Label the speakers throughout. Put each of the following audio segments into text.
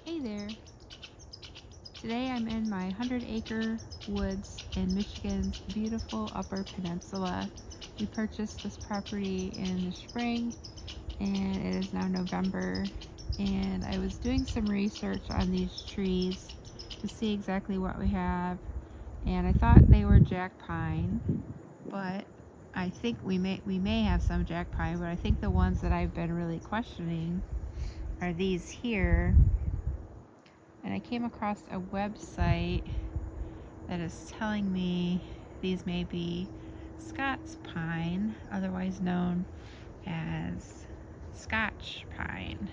Speaker 1: Hey there. Today I'm in my 100-acre woods in Michigan's beautiful Upper Peninsula. We purchased this property in the spring and it is now November, and I was doing some research on these trees to see exactly what we have, and I thought they were jack pine, but I think we may have some jack pine, but I think the ones that I've been really questioning are these here. And I came across a website that is telling me these may be Scots pine, otherwise known as Scotch pine.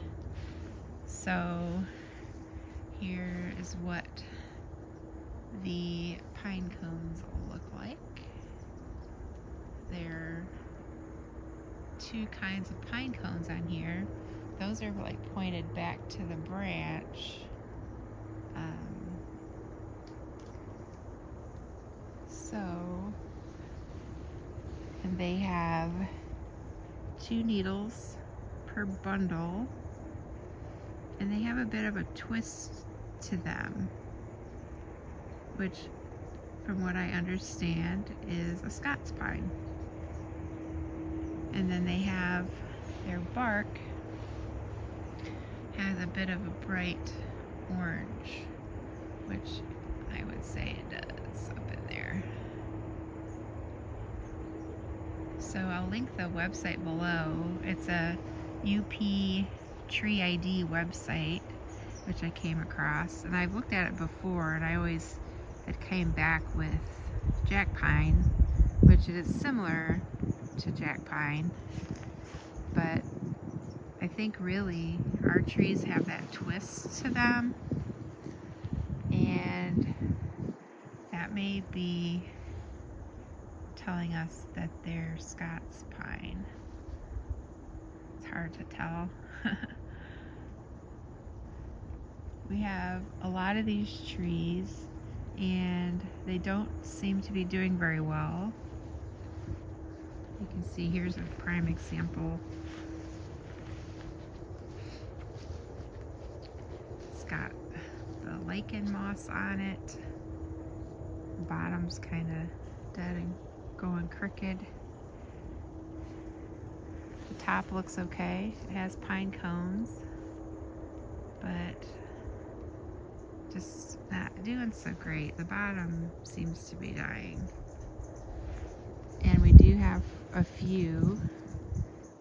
Speaker 1: So here is what the pine cones will look like. There are two kinds of pine cones on here. Those are like pointed back to the branch. And they have 2 needles per bundle, and they have a bit of a twist to them, which from what I understand is a Scots pine. And then they have their bark has a bit of a bright orange, which I would say it does up in there. So I'll link the website below. It's a UP Tree ID website, which I came across, and I've looked at it before, and I always had came back with jack pine, which is similar to jack pine, but I think really our trees have that twist to them, and that may be telling us that they're Scots pine. It's hard to tell. We have a lot of these trees and they don't seem to be doing very well. You can see here's a prime example. It's got the lichen moss on it. The bottom's kind of dead and going crooked. The top looks okay. It has pine cones, but just not doing so great. The bottom seems to be dying. And we do have a few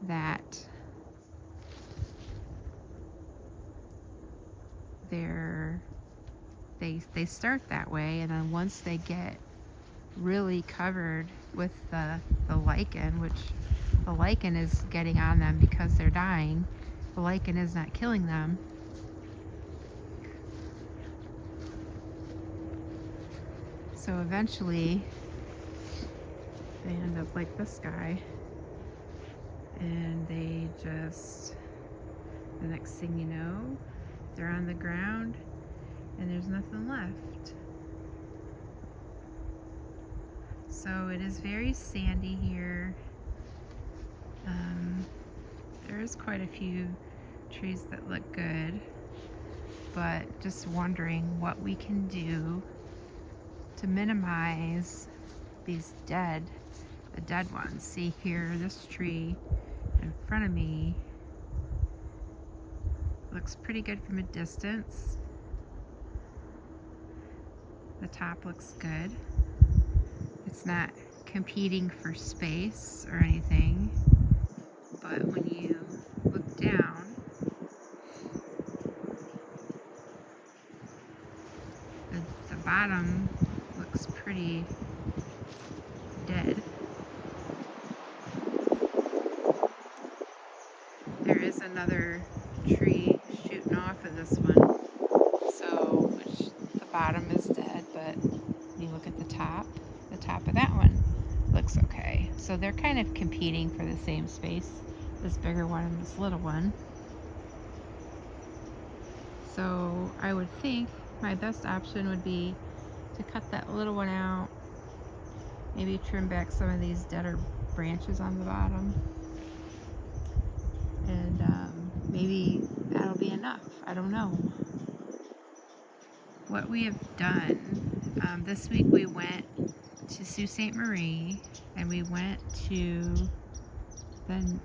Speaker 1: that they start that way, and then once they get really covered with the lichen, which the lichen is getting on them because they're dying, the lichen is not killing them. So eventually they end up like this guy, and they just, the next thing you know, they're on the ground and there's nothing left. So it is very sandy here. There is quite a few trees that look good, but just wondering what we can do to minimize these the dead ones. See here, this tree in front of me looks pretty good from a distance. The top looks good. It's not competing for space or anything, but when you look down, the bottom looks pretty dead. There is another tree shooting off of this one, so which the bottom is dead, but when you look at the top of that one looks okay. So they're kind of competing for the same space, this bigger one and this little one. So I would think my best option would be to cut that little one out, maybe trim back some of these deader branches on the bottom, and maybe that'll be enough. I don't know. what we have done, this week we went to Sault Ste. Marie, and we went to the,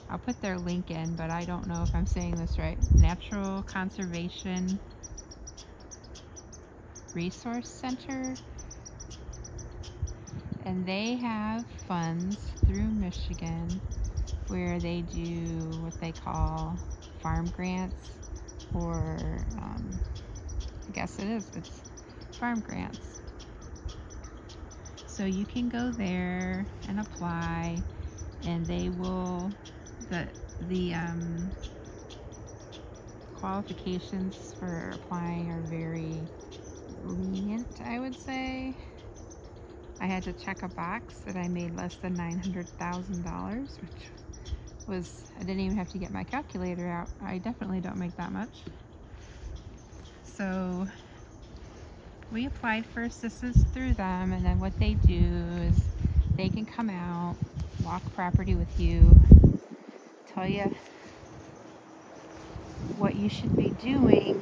Speaker 1: I'll put their link in, but I don't know if I'm saying this right, Natural Conservation Resource Center, and they have funds through Michigan where they do what they call farm grants, or I guess it's farm grants. So you can go there and apply, and they will, the qualifications for applying are very lenient, I would say. I had to check a box that I made less than $900,000, which was, I didn't even have to get my calculator out. I definitely don't make that much. So we applied for assistance through them, and then what they do is they can come out, walk property with you, tell you what you should be doing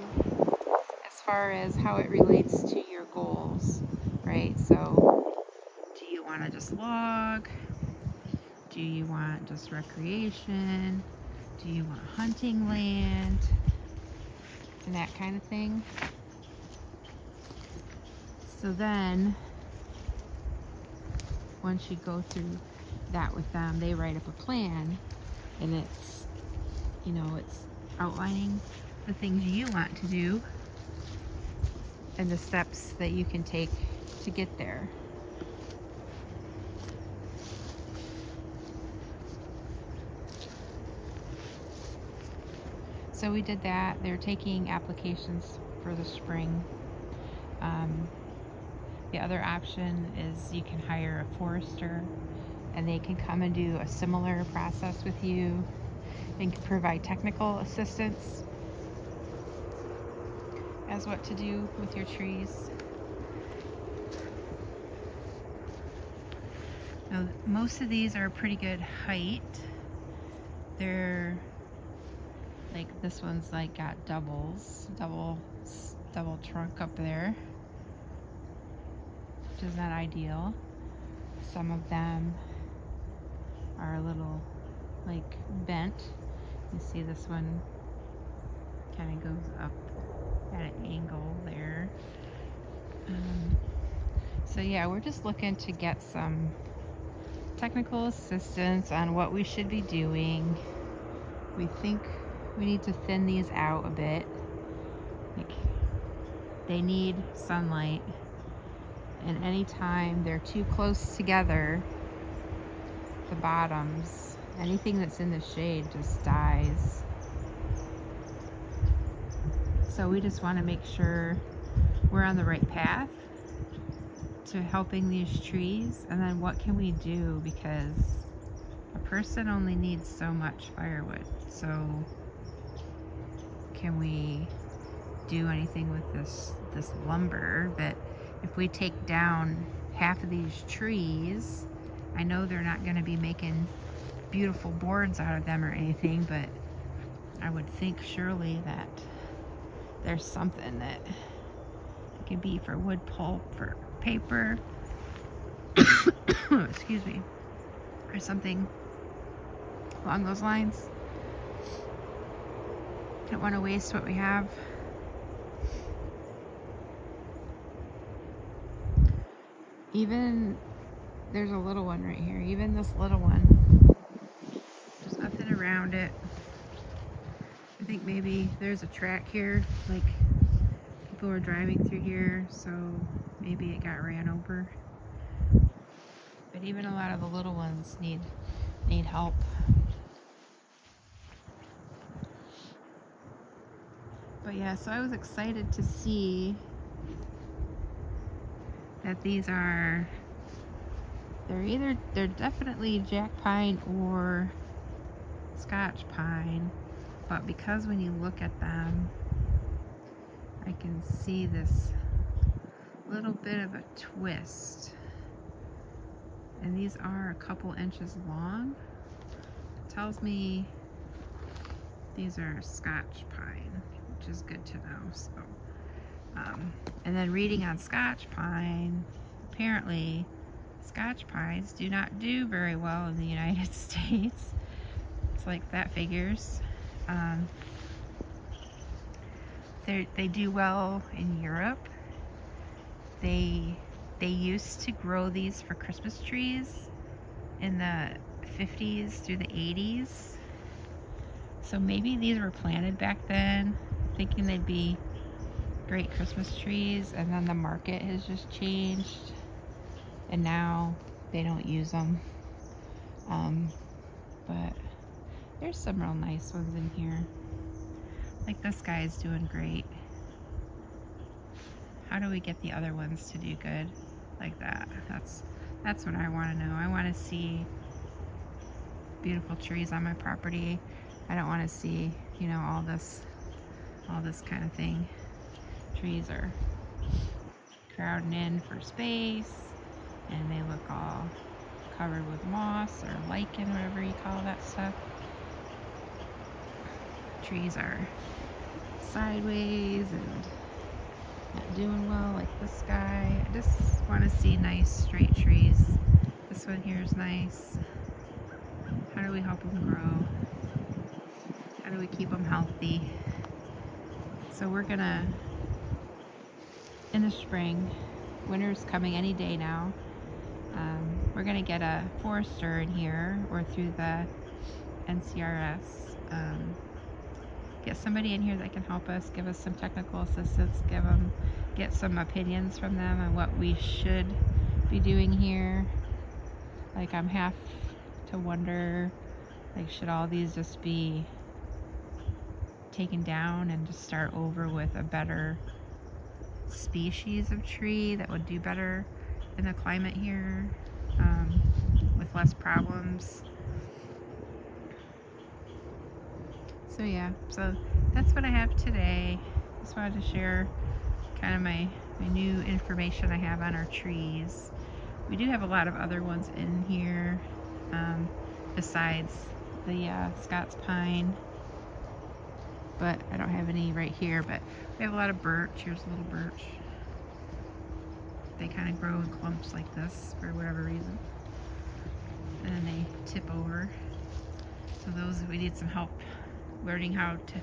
Speaker 1: as far as how it relates to your goals, right? So do you want to just log? Do you want just recreation? Do you want hunting land? And that kind of thing. So then, once you go through that with them, they write up a plan, and it's, it's outlining the things you want to do and the steps that you can take to get there. So we did that. They're taking applications for the spring. The other option is you can hire a forester, and they can come and do a similar process with you and can provide technical assistance as what to do with your trees. Now, most of these are a pretty good height. They're like, this one's like got double trunk up there, which is not ideal. Some of them are a little like bent. You see this one kind of goes up at an angle there. So yeah, we're just looking to get some technical assistance on what we should be doing. We think we need to thin these out a bit. Like, they need sunlight, and anytime they're too close together, the bottoms, anything that's in the shade just dies. So we just want to make sure we're on the right path to helping these trees. And then what can we do, because a person only needs so much firewood. So can we do anything with this lumber that if we take down half of these trees, I know they're not going to be making beautiful boards out of them or anything, but I would think surely that there's something that it could be for wood pulp, for paper, excuse me, or something along those lines. Don't want to waste what we have. Even, there's a little one right here, even this little one, there's nothing around it. I think maybe there's a track here, like people were driving through here, so maybe it got ran over. But even a lot of the little ones need help. But yeah, so I was excited to see that these are, they're definitely jack pine or Scotch pine, but because when you look at them, I can see this little bit of a twist, and these are a couple inches long. It tells me these are Scotch pine. which is good to know. So, and then reading on Scotch pine, apparently Scotch pines do not do very well in the United States. It's like that figures. They do well in Europe. They used to grow these for Christmas trees in the 50s through the 80s. So maybe these were planted back then, thinking they'd be great Christmas trees, and then the market has just changed, and now they don't use them. But there's some real nice ones in here. Like this guy's doing great. How do we get the other ones to do good like that? That's what I want to know. I want to see beautiful trees on my property. I don't want to see, you know, all this kind of thing. Trees are crowding in for space, and they look all covered with moss or lichen, whatever you call that stuff. Trees are sideways and not doing well, like this guy. I just want to see nice straight trees. This one here is nice. How do we help them grow? How do we keep them healthy? So we're gonna, in the spring, winter's coming any day now, we're gonna get a forester in here or through the NCRS. Get somebody in here that can help us, give us some technical assistance, get some opinions from them on what we should be doing here. Like, I'm half to wonder, like, should all these just be taken down and just start over with a better species of tree that would do better in the climate here, with less problems. So yeah, so that's what I have today. Just wanted to share kind of my new information I have on our trees. We do have a lot of other ones in here, besides the Scots Pine, but I don't have any right here. But we have a lot of birch. Here's a little birch. They kind of grow in clumps like this for whatever reason, and then they tip over. So those, we need some help learning how to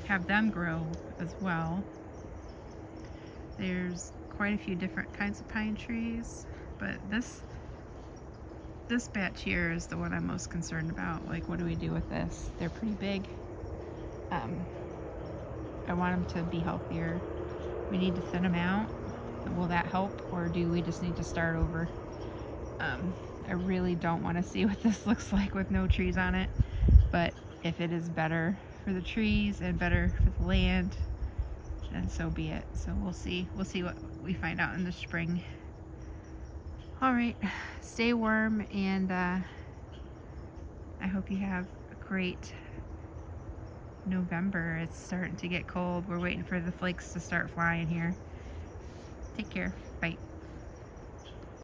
Speaker 1: have them grow as well. There's quite a few different kinds of pine trees, but this batch here is the one I'm most concerned about. Like, what do we do with this? They're pretty big. I want them to be healthier. We need to thin them out. Will that help, or do we just need to start over? I really don't want to see what this looks like with no trees on it, but if it is better for the trees and better for the land, then so be it. So we'll see what we find out in the spring. All right, stay warm, and I hope you have a great November. It's starting to get cold. We're waiting for the flakes to start flying here. Take care. Bye.